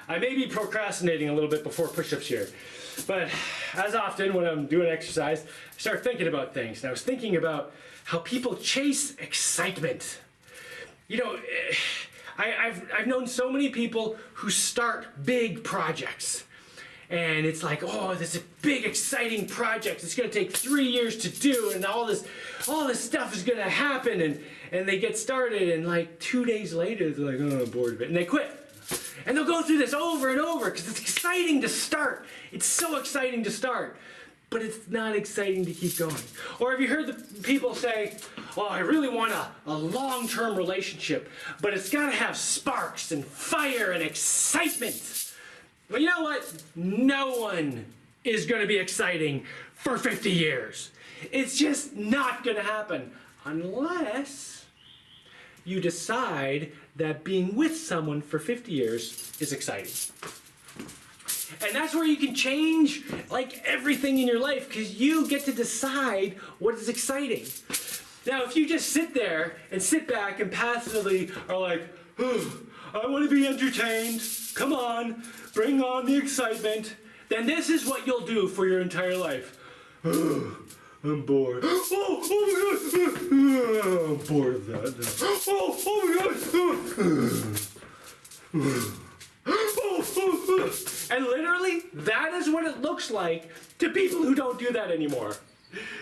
I may be procrastinating a little bit before push-ups here, but as often when I'm doing exercise, I start thinking about things. And I was thinking about how people chase excitement. You know, I've known so many people who start big projects. And it's like, oh, this is a big, exciting project. It's going to take 3 years to do, and all this stuff is going to happen. And they get started, and like 2 days later, they're like, oh, I'm bored of it, and they quit. And they'll go through this over and over because it's exciting to start. It's so exciting to start, but it's not exciting to keep going. Or have you heard the people say, oh, I really want a long-term relationship, but it's got to have sparks and fire and excitement. Well, you know what? No one is going to be exciting for 50 years. It's just not going to happen unless you decide that being with someone for 50 years is exciting. And that's where you can change like everything in your life, because you get to decide what is exciting. Now, if you just sit there and sit back and passively are like, oh, I want to be entertained, come on, bring on the excitement, then this is what you'll do for your entire life. Oh, I'm bored. Oh my God. I'm bored of that now. Oh my God. And literally, that is what it looks like to people who don't do that anymore.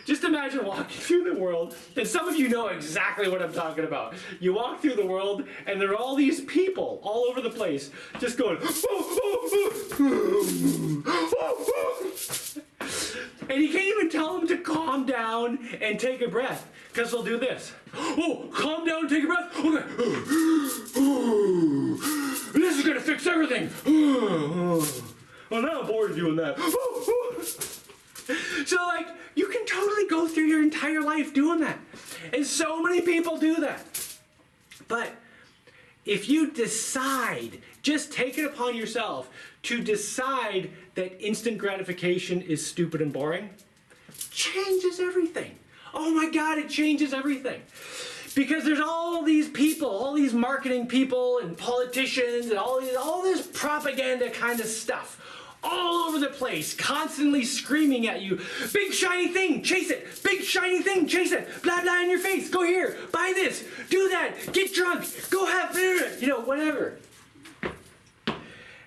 Just imagine walking through the world, and some of you know exactly what I'm talking about. You walk through the world, and there are all these people all over the place, just going, and you can't even tell them to calm down and take a breath, because they'll do this. Oh, calm down and take a breath? Okay. This is going to fix everything. Well, now I'm bored of doing that. So, like, you can totally go through your entire life doing that. And so many people do that. But if you decide, just take it upon yourself to decide that instant gratification is stupid and boring, changes everything. Oh my God, it changes everything. Because there's all these people, all these marketing people and politicians and all this propaganda kind of stuff all over the place, constantly screaming at you, big shiny thing, chase it, big shiny thing, chase it, blah blah in your face, go here, buy this, do that, get drunk, go have, you know, whatever.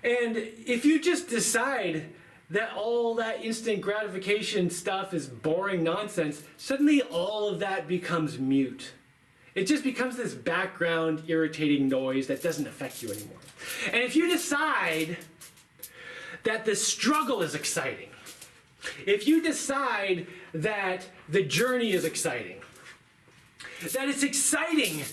And if you just decide that all that instant gratification stuff is boring nonsense, suddenly all of that becomes mute. It just becomes this background irritating noise that doesn't affect you anymore. And if you decide that the struggle is exciting, if you decide that the journey is exciting, that it's exciting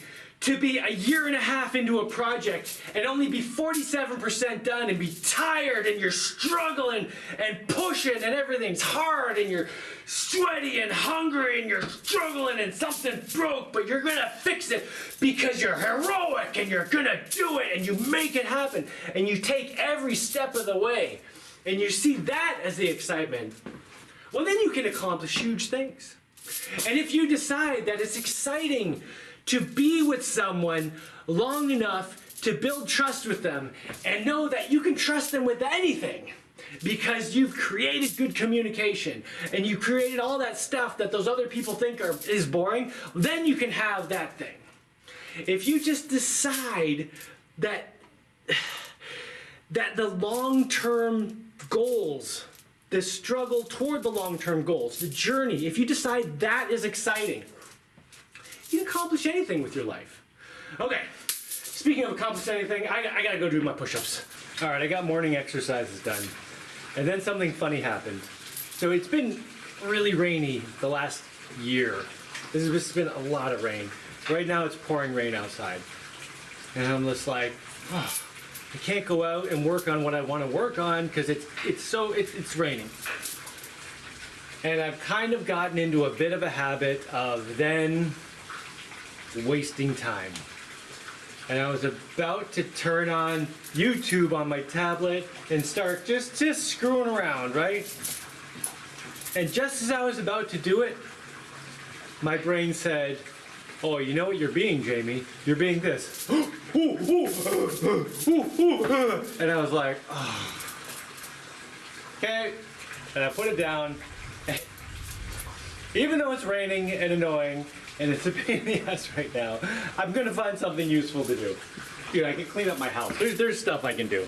to be a year and a half into a project and only be 47% done and be tired and you're struggling and pushing and everything's hard and you're sweaty and hungry and you're struggling and something broke, but you're gonna fix it because you're heroic and you're gonna do it and you make it happen and you take every step of the way and you see that as the excitement, well, then you can accomplish huge things. And if you decide that it's exciting to be with someone long enough to build trust with them and know that you can trust them with anything because you've created good communication and you created all that stuff that those other people think is boring, then you can have that thing. If you just decide that the long-term goals, the struggle toward the long-term goals, the journey, if you decide that is exciting, you can accomplish anything with your life. Okay, speaking of accomplishing anything, I gotta go do my push-ups. All right, I got morning exercises done. And then something funny happened. So it's been really rainy the last year. This has been a lot of rain. Right now it's pouring rain outside. And I'm just like, oh, I can't go out and work on what I want to work on because it's raining. And I've kind of gotten into a bit of a habit of then wasting time. And I was about to turn on YouTube on my tablet and start just screwing around, right? And just as I was about to do it, my brain said, Oh, you know what you're being, Jaimie? You're being this. And I was like, oh. Okay. And I put it down. Even though it's raining and annoying, and it's a pain in the ass right now, I'm gonna find something useful to do. Dude, I can clean up my house. There's stuff I can do.